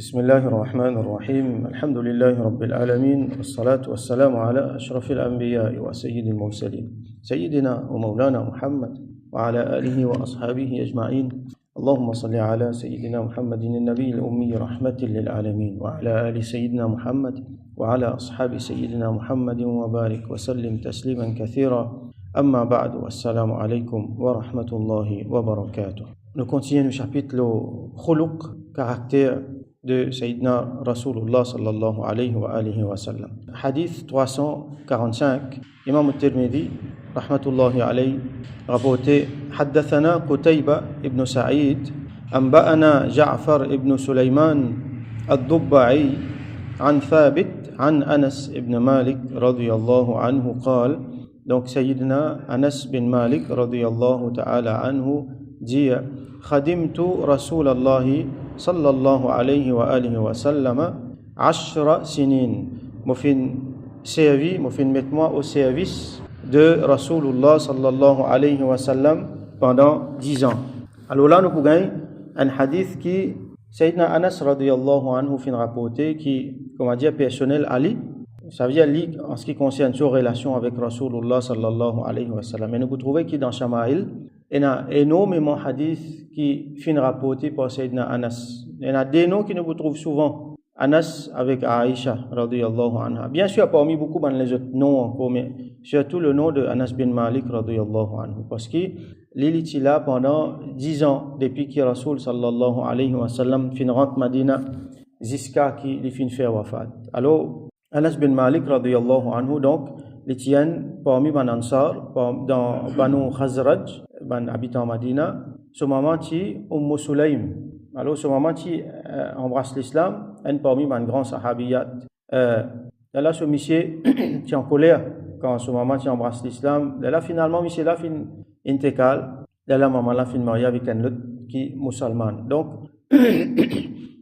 بسم الله الرحمن الرحيم الحمد لله رب العالمين والصلاة والسلام على أشرف الأنبياء وسيد المرسلين سيدنا ومولانا محمد وعلى آله وأصحابه أجمعين اللهم صل على سيدنا محمد النبي الأمي رحمة للعالمين وعلى آل سيدنا محمد وعلى أصحاب سيدنا محمد وبارك وسلم تسليما كثيرا أما بعد والسلام عليكم ورحمة الله وبركاته. Nous continuons le chapitre le khuluq, caractère de Sayyidina Rasulullah sallallahu alayhi wa sallam. Hadith 345, Imam al-Tirmidhi rahmatullahi alayhi rapporté حدثنا قتيبة ابن سعيد أنبأنا جعفر ابن سليمان الضبعي عن ثابت عن أنس ابن مالك رضي الله عنه قال. Donc Sayyidina Anas bin Malik radiyallahu ta'ala anhu dit خدمت رسول الله صلى الله عليه وآله وسلم 10 سنين. Mufin met-moi au service de Rasulullah sallallahu alayhi wa sallam pendant 10 ans. Alors là nous pouvons un hadith qui Sayyidina Anas radiyallahu anhu fin rapporté qui, comment dire, personnel Ali. Ça veut dire en ce qui concerne sa relation avec Rasulullah sallallahu alayhi wa sallam. Et nous pouvons trouver que dans Shama'il, il y a énormément de hadiths qui finissent rapportés par Sayyidina Anas. Il y en a des noms qui nous trouvent souvent. Anas avec Aïcha radiyallahu anha. Bien sûr, parmi beaucoup les autres noms encore, mais surtout le nom de Anas bin Malik radiyallahu anhu. Parce qu'il était là pendant 10 ans depuis que Rasul sallallahu alayhi wa sallam fin rentre Madina jusqu'à qu'il fin fait wafat. Alors, Anas bin Malik radiyallahu anhu, donc, les tiennent parmi les Ansar, dans Banu Khazraj, ban habitant Madina, ce moment qui Sulaym. Alors ce moment qui embrasse l'islam, un parmi les grands sahabiyat. Là ce monsieur qui est en colère quand ce moment qui embrasse l'islam. Là finalement monsieur là fin intécal. Là maman là fin marié avec un autre qui est musulman. Donc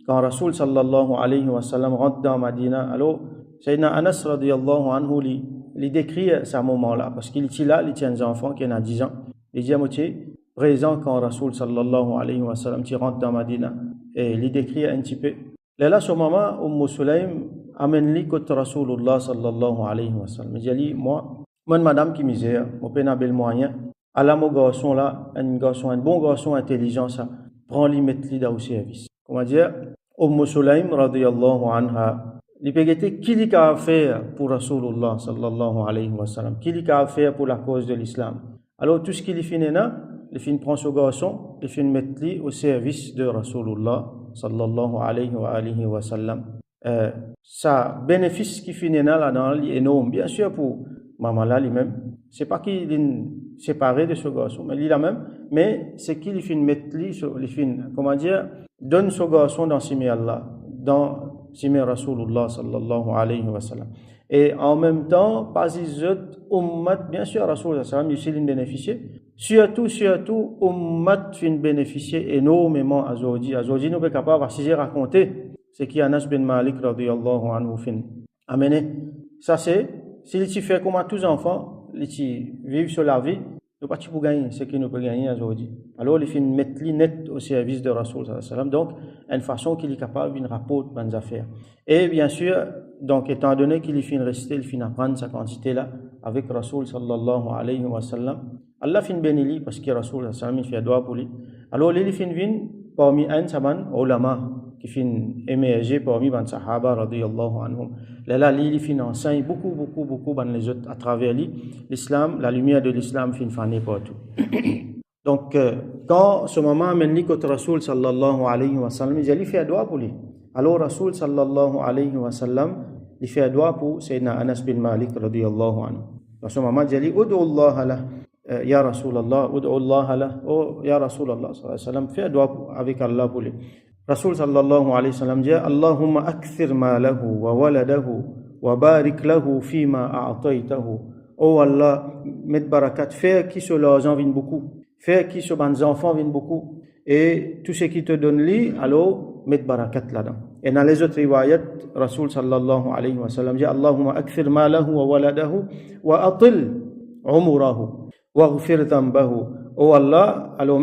quand Rasul sallallahu alayhi wa sallam rentre dans Madina, alors Sayyidina Anas radiyallahu anhu il décrit ce moment-là parce qu'il est là, il tient des enfants qui ont 10 ans. Il dit à moitié présent quand Rasul sallallahu alayhi wa sallam rentre dans Madina et il décrit un petit peu. Là, ce moment, Sulaym amène-lui contre Rasulullah sallallahu alayhi wa sallam. Il dit, moi, madame qui misère, mon père n'a bel moyen, à la mon garçon là, un bon garçon intelligent, ça, prends-lui, mets-lui dans le service. Comment dire, Sulaym radiyallahu anha, il peut dire qui il a fait pour Rasulullah sallallahu alayhi wa sallam, qui il a fait pour la cause de l'islam. Alors tout ce qu'il fait là, il fin prend ce garçon, il fin mettre lui au service de Rasulullah sallallahu alayhi wa sallam. Ça bénéfice qui finit là-dedans est énorme. Bien sûr pour maman là lui-même, c'est pas qu'il est séparé de ce garçon, mais lui là-même, mais c'est qu'il fin mettre lui, il fin, comment dire, donne ce garçon dans Simi Allah, dans Simi Rasulullah sallallahu alayhi wa sallam. Et en même temps, pas les autres ummat, bien sûr, Rasulullah sallallahu alayhi wa sallam, il bénéficié. Surtout, ummat fin bénéficier énormément à Aujourd'hui. Aujourd'hui, nous sommes capables de raconter ce qui Anas bin Malik radiyallahu anhu fin amené. Ça c'est, s'il fait comme à tous les enfants, ils vivent sur la vie, nous pas pour gagner ce que nous pouvons gagner aujourd'hui. Alors, ils fin mettre net au service de Rasul sallallahu alayhi wa sallam. Donc, une façon qu'il est capable de rapporter bonnes affaires. Et bien sûr, donc, étant donné qu'il fin rester, il fin apprendre sa quantité là avec Rasul sallallahu alayhi wa sallam. Allah fin béni parce que Rasul sallallahu alayhi wa sallam fait doigt pour lui. Alors, il fin vient parmi un saban ulama qui fin émerger parmi les sahaba radiyallahu anhum. Là, il fin enseigne beaucoup dans les autres à travers lui. L'islam, la lumière de l'islam fin fané partout. Donc, quand ce moment amène lui contre Rasul sallallahu alayhi wa sallam, il fait doigt pour lui. Alors, Rasul sallallahu alayhi wa sallam, il fait doigt pour Sayyidina Anas bin Malik radiyallahu anhu. Dans ce moment, il dit, Ud'u Allah lah. Ya Rasulallah, ud'u Allah lah. Oh, Ya Rasulallah, sallallahu alayhi wa sallam, fais doigt avec Allah pour lui. Rasul sallallahu alayhi wa sallam dit, Allahumma akthir malahu wa waladahu wa barik lahu fima a'taytahu. Oh Allah, met barakat, fais qui ce l'argent vienne beaucoup. Fais qui ce ban enfants viennent beaucoup. Et tout ce qui te donne lui, alors, met barakat là-dedans. Et dans les autres riwayat, Rasul sallallahu alayhi wa sallam dit, Allahumma akthir malahu wa waladahu wa atil umurahu. Waghfir dhanbahu. Oh Allah, alors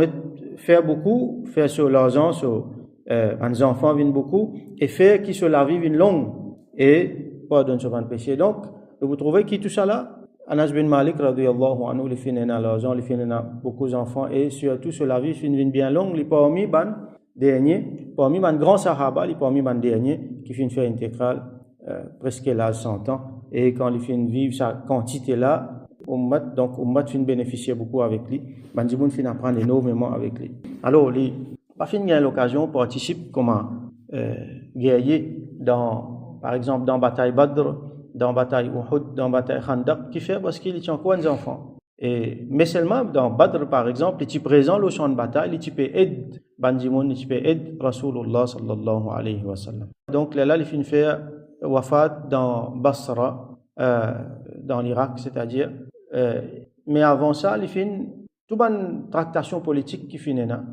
fais beaucoup, fais sur l'argent, sur les enfants viennent beaucoup, et faire qui se la vivent longue, et pas d'un seul péché. Donc, vous trouvez qui tout ça là? Anas bin Malik, radiyallahu anhu, les filles à l'argent, les filles à beaucoup d'enfants, et surtout sur la vie, une vie bien longue, les parmi ban dernier, parmi ban grand sahaba, les parmi ban dernier, qui finissent faire intégrale, presque l'âge 100 ans, et quand les filles vivent sa quantité là, donc Ummat fin bénéficier beaucoup avec lui, Bandimoun fin apprendre énormément avec lui. Alors, les pas fin gagne l'occasion participe comme guerrier dans, par exemple, dans bataille Badr, dans bataille Uhud, dans bataille Khandaq, qui fait parce qu'il y a encore des enfants. Et, mais seulement dans Badr, par exemple, il est présent au champ de bataille, il peut aider Bandimoun, il peut aider Rasulullah sallallahu alayhi wa sallam. Donc là, il finit faire wafat dans Basra, dans l'Irak, c'est-à-dire mais avant ça, il finit toute une tractation politique qui finit là,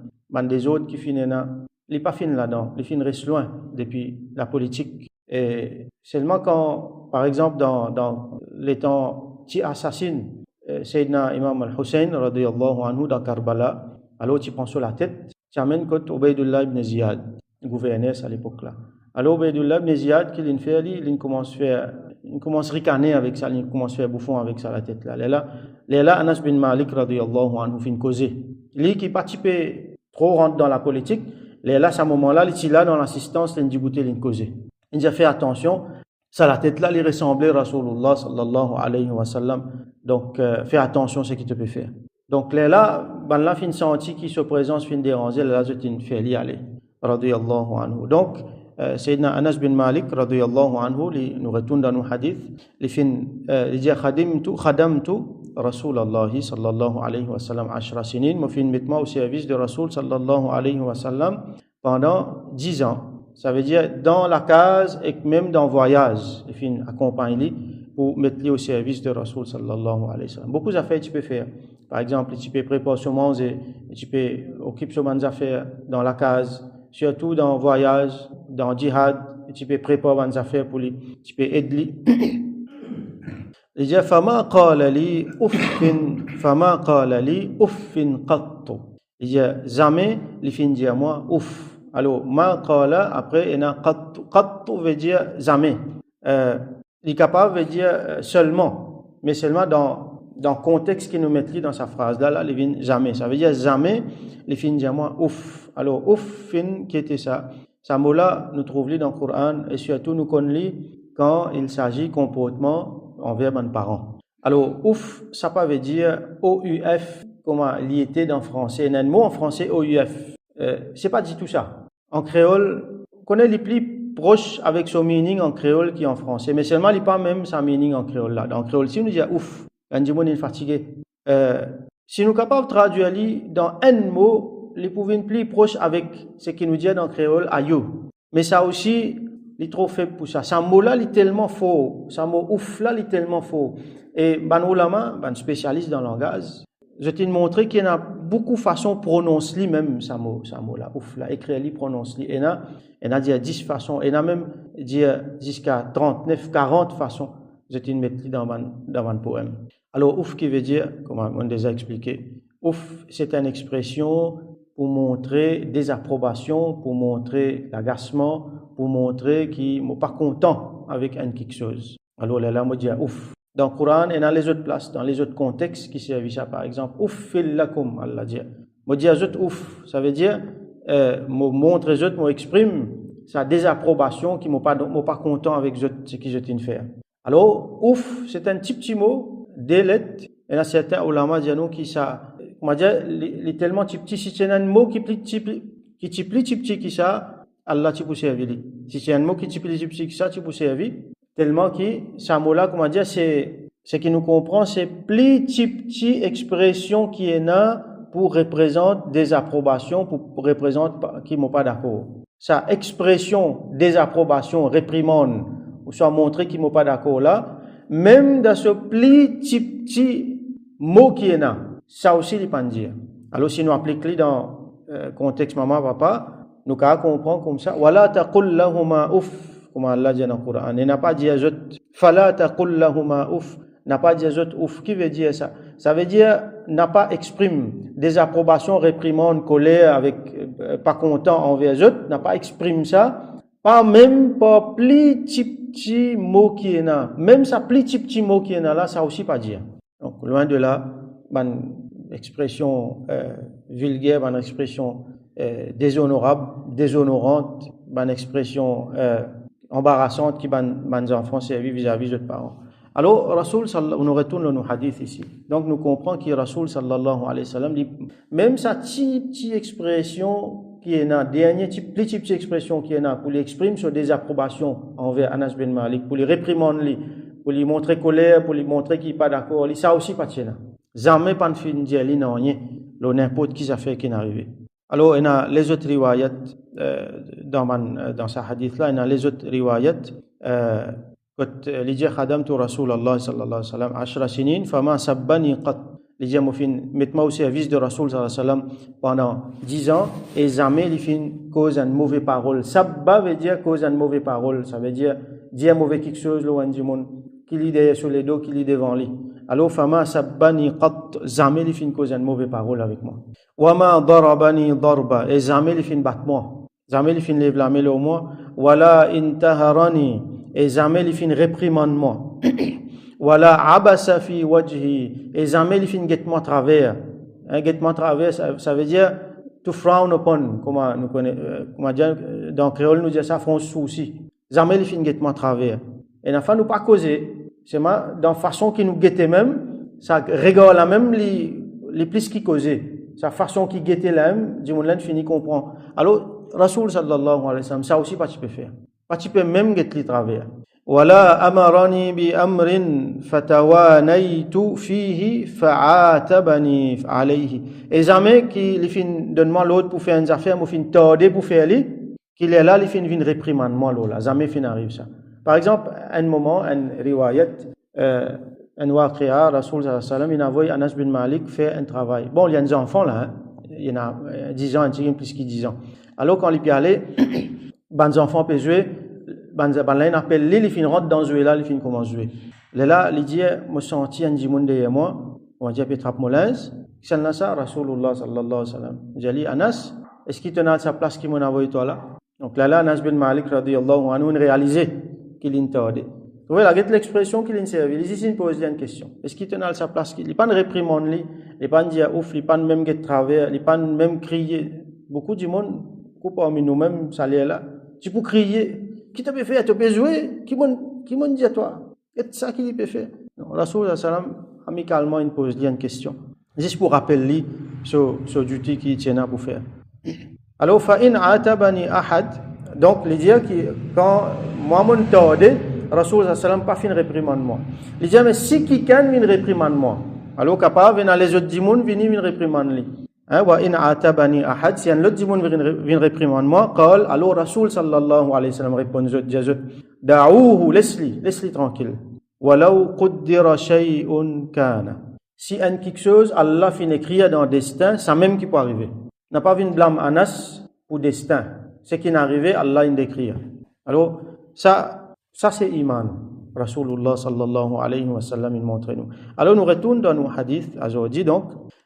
des autres qui finit là, il n'est pas fini là-dedans, il finit reste loin depuis la politique. Et seulement quand, par exemple, dans les temps qui assassinent Sayyidina Imam al-Hussein radiyallahu anhu dans Karbala, alors tu prends sur la tête, tu amènes contre Ubaydullah ibn Ziyad, gouverneur à l'époque là. Alors Ubaydullah ibn Ziyad, qu'il fait, il commence à faire, il commence à ricaner avec ça, il commence à faire bouffon avec ça la tête là. Là, Anas bin Malik radiyallahu anhu fin causer. Lui qui participait trop rentre dans la politique, là, à ce moment-là, il est là dans l'assistance, il dit goûter, il causer. Il a fait attention, ça la tête là, il ressemblait à Rasulullah sallallahu alayhi wa sallam. Donc, fais attention à ce qu'il te peut faire. Donc, là, fin senti qui se présente, fin déranger, là, je t'ai fait y aller. Radiyallahu anhu. Donc, Sayyidina Anas bin Malik, radiyallahu anhu, nous retourne dans nos hadiths, il dit khadamtu Rasulallah sallallahu alayhi wa sallam 10 sinin, moi fin mettre au service de Rasul sallallahu alayhi wa sallam pendant 10 ans. Ça veut dire dans la case et même dans le voyage, il fin accompagne pour mettre au service de Rasul sallallahu alayhi wa sallam. Beaucoup d'affaires tu peux faire. Par exemple, tu peux préparer ce manger, tu peux occuper ce affaires dans la case, surtout dans le voyage, dans le djihad, tu peux préparer des affaires pour lui, tu peux aider lui. Il dit fama qala li uffin qattu. Il dit jamais il fin dire moi ouf. Alors ma qala après il a qattu veut dire jamais. Il est capable veut dire seulement, mais seulement dans le contexte qu'il nous met dans sa phrase là il vient jamais. Ça veut dire jamais il fin dire moi ouf. Alors uffin qui était ça mot là nous trouvons dans le Coran et surtout nous connaissons quand il s'agit comportement envers mes parents. Alors, ouf, ça pas veut dire OUF, comme il était dans le français. Il y a un mot en français OUF. C'est pas du tout ça. En créole, on connaît les plus proches avec son meaning en créole qui en français, mais seulement il n'est pas même sa meaning en créole là. Dans créole, si on dit ouf, on dit qu'on est fatigué. Si nous sommes capables de traduire dans un mot, les pouvons plus proches avec ce qui nous dit dans créole ayou. Mais ça aussi, il est trop faible pour ça. Ce mot-là, il est tellement faux. Ce mot ouf-là, il est tellement faux. Et ban ulama, ban spécialiste dans le langage, je t'ai montré qu'il y a beaucoup de façons de prononcer même ce mot-là, ouf-là. Écrire-li, prononcer-li. Il y en a 10 façons. Il y en a même jusqu'à 39, 40 façons. Je t'ai mis dans mon poème. Alors, ouf qui veut dire, comme on a déjà expliqué, ouf, c'est une expression pour montrer désapprobation, pour montrer l'agacement, pour montrer qu'il n'est pas content avec quelque chose. Alors là, on dit ouf. Dans le Coran et dans les autres places, dans les autres contextes qui servent ça, par exemple, uffil lakum, Allah dit. On dit ouf, ça veut dire, montre les autres, exprime sa désapprobation, qui ne pas content avec ce qu'ils ont fait. Alors, ouf, c'est un petit mot, des lettres, et là, certains ulama disent qui ça, on va dire, il est tellement petit, si c'est un mot qui petit, qui ça, Allah tu peux servir. Si c'est un mot qui petit, qui ça, tu peux servir. Tellement que, ce mot-là, comment dire, c'est qui nous comprend, c'est petit expression qui est là pour représenter des approbations, pour représenter qui m'ont pas d'accord. Sa expression, désapprobation, réprimande, ou soit montrer qu'ils m'ont pas d'accord là, même dans ce petit mot qui est là, ça aussi, il peut dire. Alors, si nous appliquons dans contexte maman, papa, nous comprenons comme ça. Wala taqul lahuma uff, comme Allah dit dans le Coran. Il n'a pas dit fala taqul lahuma uff. n'a pas dit autres ouf. Qui veut dire ça? Ça veut dire n'a pas exprime désapprobation, réprimande, colère, avec pas content envers les autres, n'a pas exprime ça. Pas même pas plus petit mot qui est là. Même ça plus petit mot qui est là, ça aussi pas dire. Donc, loin de là, une expression vulgaire, une expression déshonorable, déshonorante, une expression embarrassante qui les enfants servis vis-à-vis de leurs parents. Alors, Rasoul, on retourne nos hadiths ici. Donc, nous comprenons que Rasoul, sallallahu alayhi wa sallam, dit, même sa petite expression qui est là, dernière petite expression qui est là, pour lui exprimer sa désapprobation envers Anas bin Malik, pour lui réprimander, pour lui montrer colère, pour lui montrer qu'il n'est pas d'accord, ça aussi pas de là. Jamais pas de fin de dire, non, rien, n'importe qui ça fait qui est arrivé. Alors, il y a les autres riwayat, dans sa hadith là, il y a les autres riwayat, quand les gens khadam tu Rasulallah sallallahu alayhi wa sallam, 10 sinin, fama sabbani qat. Les gens mettent moi au service de Rasul sallallahu alayhi wa sallam pendant 10 ans, et jamais ils fin cause une mauvaise parole. Sabba veut dire cause une mauvaise parole, ça veut dire mauvais quelque chose, loin du monde, qui lit derrière sur les dos, qui lit devant lui. Alors, fama sabbani qat, jamais ils fin cause une mauvaise parole avec moi. Wama darabani darba, et jamais ils fin battre moi. Jamais ils fin lève la main au moi. Wala intaharani, et jamais ils fin réprimande moi. Wala abasa fi wajhi, et jamais ils fin guette moi travers. Guette moi travers, ça veut dire to frown upon, comment nous connaissons, comment dire, dans créole nous dit ça, font souci. Jamais ils fin guette moi travers. Et n'afin nous pas causer, c'est dans façon qui nous guettait même, ça regarde la même les plus qui causaient. Sa façon qui guettait la même, du monde là fini comprend. Alors, Rasoul sallallahu alayhi wa sallam, ça aussi pas tu peux faire. Pas tu peux même guetter les travers. Wala amarani bi amrin fatawanaitu fihi fa'atabani alayhi. Et jamais qu'il fin donne-moi l'autre pour faire une affaire, moi fin torder pour faire lui, qu'il est là, il fin vient réprimande moi là, jamais fin arrive ça. Par exemple, un moment, un riwayat, un waqi'a, Rasoul sallallahu alayhi wa sallam, il a envoyé Anas bin Malik faire un travail. Bon, il y a des enfants là, hein. Il y en a 10 ans, un petit plus que 10 ans. Alors, quand il y allait, les enfants peuvent jouer, là, il appelle lui, il finit rentre dans jouer là, il finit comment jouer. Là, il dit, moi, senti un djimoun derrière moi, on va dire, Petra Molins, c'est là ça, Rasulullah sallallahu alayhi wa sallam. J'ai dit, Anas, est-ce qu'il tenait à sa place qui m'a envoyé toi là? Donc là, Anas bin Malik, radiyallahu anhu, réalisé qu'il est tardé. Vous voyez, là, l'expression qu'il est servi. Ici, il pose une question. Est-ce qu'il tenait à sa place? Il n'est pas de réprimande, il n'est pas de dire ouf, il n'est pas de même get travers, il n'est pas de même crier. Beaucoup du monde, beaucoup parmi nous-mêmes, ça l'est là. Tu peux crier. Qui t'a fait? Tu peux jouer? Qui m'a dit à toi? C'est ça qu'il peut faire. Rasoul sallam, amicalement, il pose une question. Juste pour rappeler ce duty qu'il tient pour faire. Alors, fa'in atabani ahad. Donc, il dit que quand moi, mon tordé, Rasoul sallam pas fin réprimande moi. Il dit mais si quelqu'un vient réprimande moi, alors capable venir les autres dimoun venir réprimande lui. Hein, wa in atabani ahad, si un autre dimoun vient réprimande moi, qal alors Rasoul sallallahu alayhi wa sallam répond aux da'uhu laisse-le tranquille. Walau qaddara shay'un kana. Si un quelque chose Allah fin écrire dans le destin, ça même qui peut arriver. N'a pas vu blâme Anas pour destin. Ce qui n'est arrivé, Allah il décrit. Alors ça c'est iman. Rasulullah sallallahu alayhi wa sallam il montre nous. Alors nous retournons dans nos hadiths aujourd'hui donc.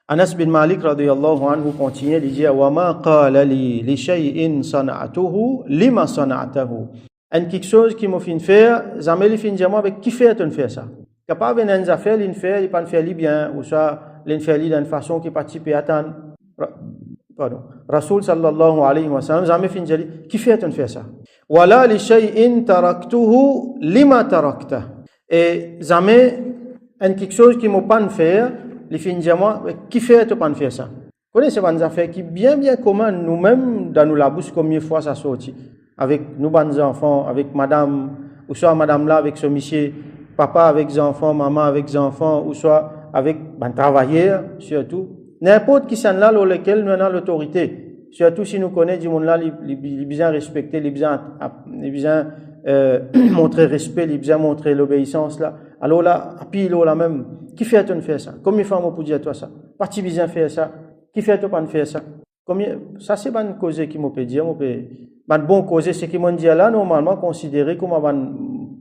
Anas bin Malik radiyallahu anhu continue il dit wa ma qala li shay'in sana'tuhu lima sana'tahu. Un quelque chose qui m'a fait faire, jamais il fin dire moi avec qui fait on faire ça. Capable une affaire il fait, il pas faire bien ou ça il fait d'une façon qui participe à attendre. Pardon. Rasul sallallahu alayhi wa sallam jamais fin dire qui fait on faire ça. Wala li shay'in taraktuhu lima tarakta. Et jamais un quelque chose qui m'a pas faire, les fin dire moi qui fait pas faire ça. Connaissez pas des affaires qui bien commun nous-mêmes dans nous la bouche combien de fois ça sorti avec nous bons enfants, avec madame ou soit madame là avec ce monsieur, papa avec les enfants, maman avec les enfants ou soit avec un travailleur surtout. N'importe qui s'en là dans lequel nous avons l'autorité. Surtout si nous connaissons du monde là, il besoin respecter, il besoin montrer respect, il besoin montrer l'obéissance là. Alors là, puis là même, qui fait on faire ça? Combien de fois on peut dire toi ça? Parti besoin faire ça? Qui fait on pas faire ça? Combien ça c'est bonne cause qui m'ont peut dire, bon cause c'est qui m'ont dit là normalement considéré comme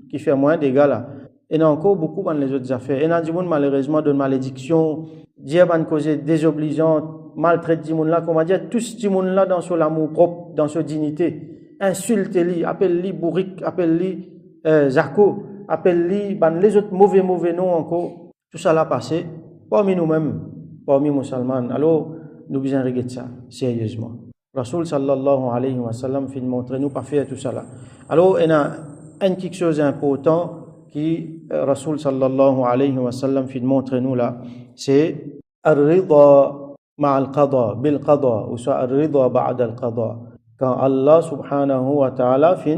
qui fait moins dégâts là. Et il y a encore beaucoup dans les autres affaires. Et il y a des gens, malheureusement, de malédiction, dire ban cause désobligeante, maltraite des gens là, comment dire, tous ces gens là dans son amour propre, dans sa dignité, insulte-les, appelle-les bourrique, appelle-les Zako, appelle-les les autres mauvais noms encore. Tout ça l'a passé parmi nous-mêmes, parmi les musulmans. Alors, nous devons regarder ça sérieusement. Rasoul sallallahu alayhi wa sallam fait montrer nous pas faire tout ça là. Alors, il y a quelque chose d'important qui Rasoul sallallahu alayhi wa sallam fait montrer nous là, c'est ar-rida ma'al qada bil qada ou soit ar-rida ba'da al-qada. Quand Allah subhanahu wa ta'ala fait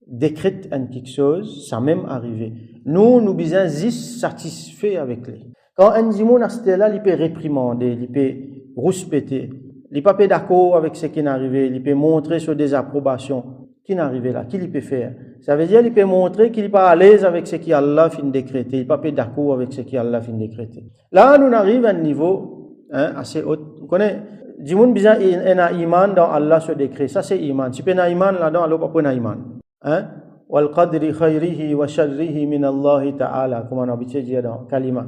décrète quelque chose, ça même arrivé. Nous devons être satisfaits avec lui. Quand un dimoun à ce là, il peut réprimander, il peut rouspéter, il peut pas d'accord avec ce qui est arrivé, il peut montrer sa désapprobation qui est arrivé là, qu'il peut faire. Ça veut dire qu'il peut montrer qu'il n'est pas à l'aise avec ce qui Allah fin décréter, il peut pas d'accord avec ce qui Allah fin décréter. Là, nous arrivons à un niveau assez haut. Vous connaissez, dimoun bizarre, il y a iman dans Allah ce décret. Ça c'est iman. Si tu as iman là-dedans, alors pas iman. Wal qadri khayrihi wa sharrihi min Allah ta'ala, comme on a habitué dire dans Kalima.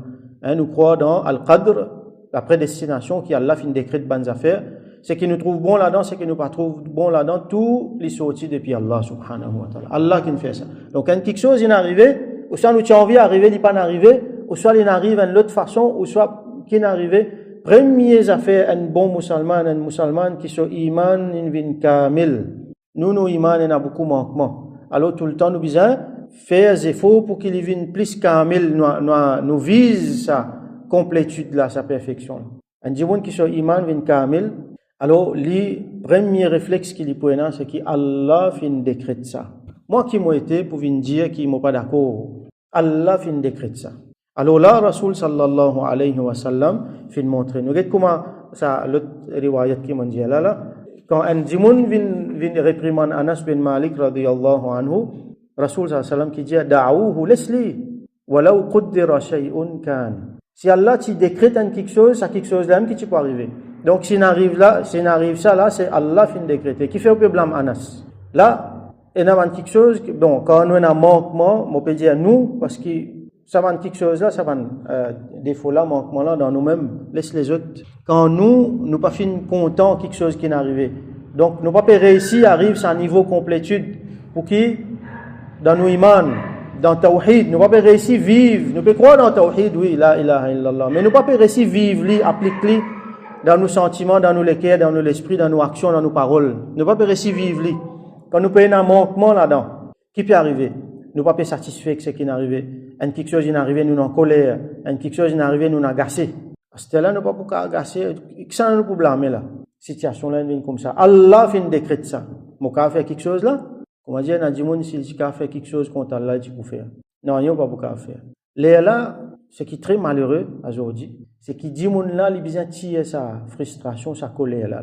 Nous croyons dans Al-Qadr, la prédestination qui Allah fin décret de bonnes affaires. Ce qui nous trouve bon là-dedans, ce qui nous pas trouve bon là-dedans, tout les sorties depuis Allah subhanahu wa ta'ala. Allah qui nous fait ça. Donc, quand quelque chose est arrivé, ou soit nous avons envie d'arriver, il n'est pas arrivé, ou soit il arrive d'une autre façon, ou soit qui est arrivé. Premières affaires, un bon musulman qui sont iman in vin kamil. Nous iman, il y a beaucoup de manquements. Alors, tout le temps, nous besoin faire des efforts pour qu'il vienne plus kamil, nous vise sa complétude là, sa perfection. Un djimoun qui sont iman vin kamil, alors, le premier réflexe qu'il peut avoir, c'est qu'Allah fin décrète ça. Moi qui m'ai été pour venir dire qu'il m'ont pas d'accord. Allah fin décrète ça. Alors là, Rasoul sallallahu alayhi wa sallam fin montrer. Nous regardez comment ça, l'autre riwayat qui m'a dit là, quand un djimoun vient réprimander Anas bin Malik radiyallahu anhu, Rasoul sallallahu alayhi wa sallam qui dit da'ouhu lesli, walau quddira shay'un kan. Si Allah t'y décrète quelque chose, c'est quelque chose là même qui peut arriver. Donc, s'il arrive ça là, c'est Allah fin décrété. Qui fait un peu blâme Anas. Là, il y a quelque chose, bon, quand nous avons un manquement, on peut dire nous, parce que ça va quelque chose là, ça va défaut là, manquement là, dans nous-mêmes, laisse les autres. Quand nous pas fin content quelque chose qui est arrivé. Donc, nous pas réussir à arriver à un niveau complétude pour qui, dans nos iman, dans Tawhid, nous pas réussir à vivre, nous pouvons croire dans Tawhid, oui, la ilaha illallah, mais nous pas réussir à vivre, appliquer dans nos sentiments, dans nos cœurs, dans nos esprits, dans nos actions, dans nos paroles. Nous ne pouvons pas réussir à vivre. Quand nous payons un manquement là-dedans, qui peut arriver? Nous ne pouvons pas être satisfaits avec ce qui est arrivé. Quelque chose est arrivé, nous en colère. Quelque chose est arrivé, nous en agacé. Parce que là, nous ne pouvons pas agacer. Ça, nous pouvons blâmer là. Situation là, vient comme ça. Allah fait une décret de ça. Mon cas fait quelque chose là. Comment dire, dans le monde, s'il fait quelque chose contre Allah, il peut faire. Non, il n'y a pas beaucoup à faire. Là, ce qui est très malheureux aujourd'hui, c'est qu'il dit mon là, il vient tirer sa frustration, sa colère là.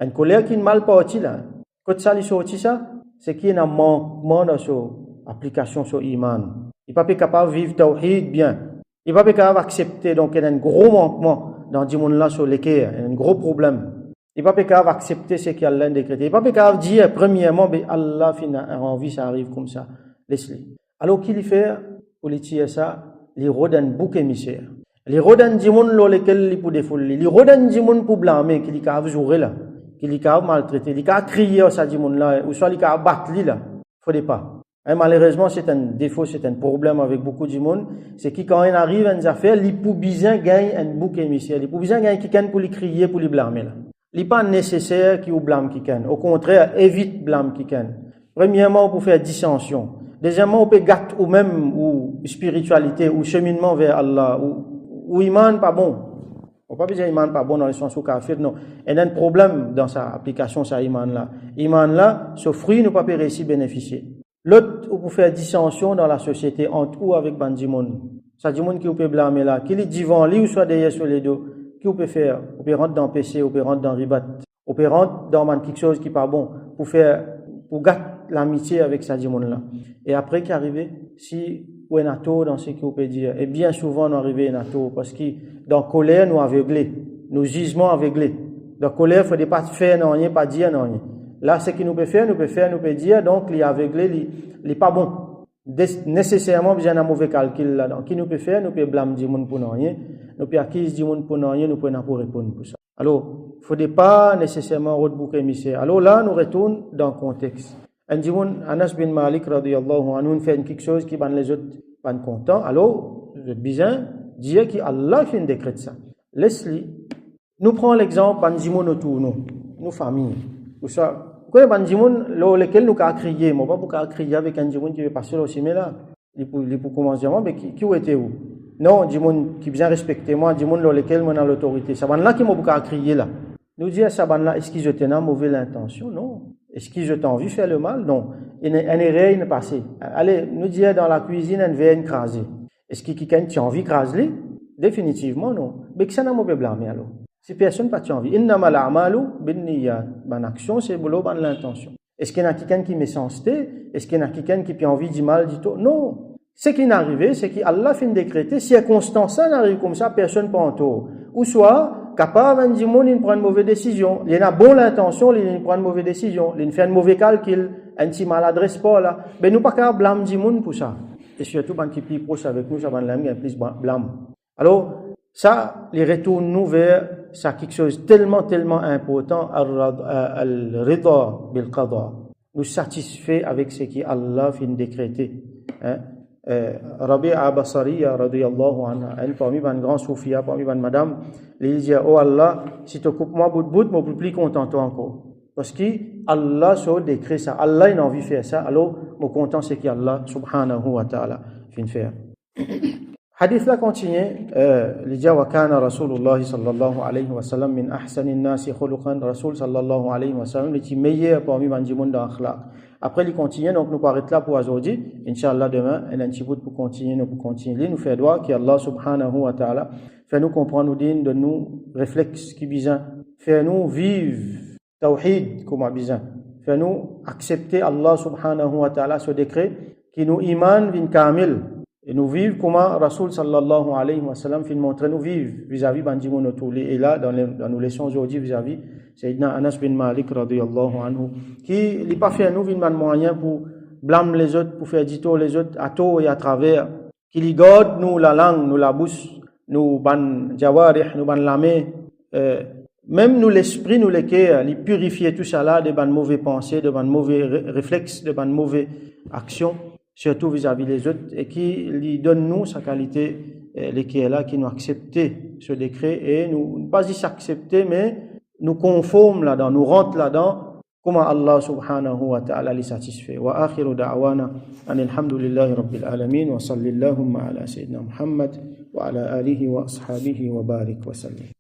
Une colère qui est mal partie là. Quand ça, il sorti ça, c'est qu'il y a un manquement dans son application sur iman. Il n'est pas capable de vivre tawhid bien. Il n'est pas capable d'accepter. Donc, il y a un gros manquement dans ce monde là sur l'équerre. Il y a un gros problème. Il n'est pas capable d'accepter ce qu'Allah a décrété. Il n'est pas capable de dire, premièrement, Allah a envie, ça arrive comme ça. Laisse-le. Alors, qu'il fait, pour les tirer ça, les rodan bouc émissaire. Les rodan dimoun lo lesquels li pour défouler. Les rodan dimoun pour blâmer, qui li ka jouer là, qui li ka maltraiter, li ka crier ça dimoun là, ou soit li ka battre li là. Faudrait pas. Et malheureusement, c'est un défaut, c'est un problème avec beaucoup de dimoun. C'est qui quand il arrive à une affaire, li pour bien gagne un bouc émissaire. Li pour bien gagne quelqu'un pour li crier, pour li blâmer là. Li pas nécessaire qui ou blâme quelqu'un. Au contraire, évite blâme quelqu'un. Premièrement, pour faire dissension. Deuxièmement, on peut gâter ou même ou spiritualité ou cheminement vers Allah ou iman pas bon. On peut pas dire iman pas bon dans le sens où kafir non. Il y a un problème dans sa application sa iman là. Iman là, ce fruit ne peut pas réussir bénéficier. L'autre ou pour faire dissension dans la société entre ou avec bandimon. Ça dit monde qui peut blâmer là, qui est devant lui ou soit derrière sur les deux. Qui peut faire? On peut rentrer dans PC, on peut rentrer dans ribat. On peut rentrer dans quelque chose qui pas bon pour gâter l'amitié avec sa dimon là. Et après qui arrive, si ou un ato dans ce qu'on peut dire, et bien souvent nous arrivons un ato parce que dans colère nous aveuglés, nous jugements aveuglés. Dans colère, il faut pas faire non rien, pas dire non rien. Là, ce qui nous peut faire, nous peut dire donc il est aveuglé, il est pas bon. nécessairement besoin d'un mauvais calcul là-dedans. Qui nous peut faire? Nous peut blâmer du monde pour rien. Nous peut accuser du monde pour rien. Nous peut pour répondre pour ça. Alors, il ne faudrait pas nécessairement route bouc émissaire. Alors là, nous retournons dans le contexte. Un du monde, Anas bin Malik, radiyallahu anhu, fait quelque chose qui les autres pas contents. Alors, le besoin dire qu'Allah fait un décret de ça. Laisse-le. Nous prenons l'exemple du monde autour nous, nos familles. Pour ça, quand il y a lesquels nous avons crié, moi pas pour crier avec un monde qui veut passer au cinéma là. Il pour commencer, mais qui était où? Non, du monde qui bien respecter moi, du monde dans lequel moi dans l'autorité. Ça va là qui m'a beaucoup crier là. Nous dire ça va là, est-ce qu'ils étaient dans mauvaise intention? Non. Est-ce qu'ils étaient envie de faire le mal? Non. Il y a un erreur qui passé. Allez, nous dire dans la cuisine un verre crasé. Est-ce qu'il y a quelqu'un envie de craser? Définitivement non. Mais que ça n'a pas blâmer alors. Si personne n'a pas envie. Innamal a'malu binniyat. Bonne action, c'est boulot, bonne l'intention. Est-ce qu'il y a quelqu'un qui est méchanceté? Est-ce qu'il y a quelqu'un qui a envie du mal, du tout? Non. Ce qui est arrivé, c'est qu'Allah fait décréter, circonstance ça n'arrive comme ça, personne pas en tort. Ou soit, capable, du monde, il prend une mauvaise décision. Il a bon l'intention, il prend une mauvaise décision. Il fait un mauvais calcul, un petit maladresse pas là. Mais nous pas qu'à blâmer du monde pour ça. Et surtout, quand il est plus proche avec nous, ça va nous plus blâme. Alors, ça, les retourne nous vers ça quelque chose tellement important, al-rida bil qada. Nous satisfait avec ce qui Allah fait décréter. Hein? Rabi'a Basariya radiyallahu anha, elle parmi les grands soufia, parmi les madame, il dit oh Allah, si tu coupes moi bout, moi plus content toi encore. Parce que Allah so décret ça, Allah il a envie de faire ça, alors moi content c'est qu'Allah subhanahu wa ta'ala fin faire. Hadith là continue, il dit wa kana Rasulullah sallallahu alayhi wa sallam min ahsanin nasi khuluqan, Rasul sallallahu alayhi wa sallam est meilleur parmi les monde dans akhlaq. Après, il continue, donc nous arrêtons là pour aujourd'hui. Inch'Allah, demain, il y a un petit bout pour continuer, nous faire droit, qu'Allah subhanahu wa ta'ala fait nous comprendre, nous dire, de nous réflexes qui besoin, fait nous vivre, tawhid, comme besoin, fait nous accepter Allah subhanahu wa ta'ala, ce décret, qui nous iman vin kamil, et nous vivre comment Rasul sallallahu alayhi wa sallam fait montrer nous vivre vis-à-vis bandimon autour. Et là, dans nos leçons aujourd'hui vis-à-vis, Sayyidina Anas bin Malik radiyallahu anhu, qui n'a pas fait nous un moyen pour blâmer les autres, pour faire dito les autres à tort et à travers, qui lui garde nous la langue, nous la bouche, nous ban jawarih, nous ban la main, même nous l'esprit, nous les cœurs, lui purifier tout ça là de ban mauvais pensées, de ban mauvais réflexes, de ban mauvais actions, surtout vis-à-vis les autres, et qui lui donne nous sa qualité, les qui est là, qui nous accepter ce décret, et nous, pas y s'accepter, mais nous conforme là-dedans, nous rentre là-dedans, comment Allah subhanahu wa ta'ala les satisfait. Wa akhiru da'wana, alhamdulillahi rabbil alamin, wa sallallahu ala sayyidina Muhammad, wa ala alihi wa ashabihi wa barik wa sallim.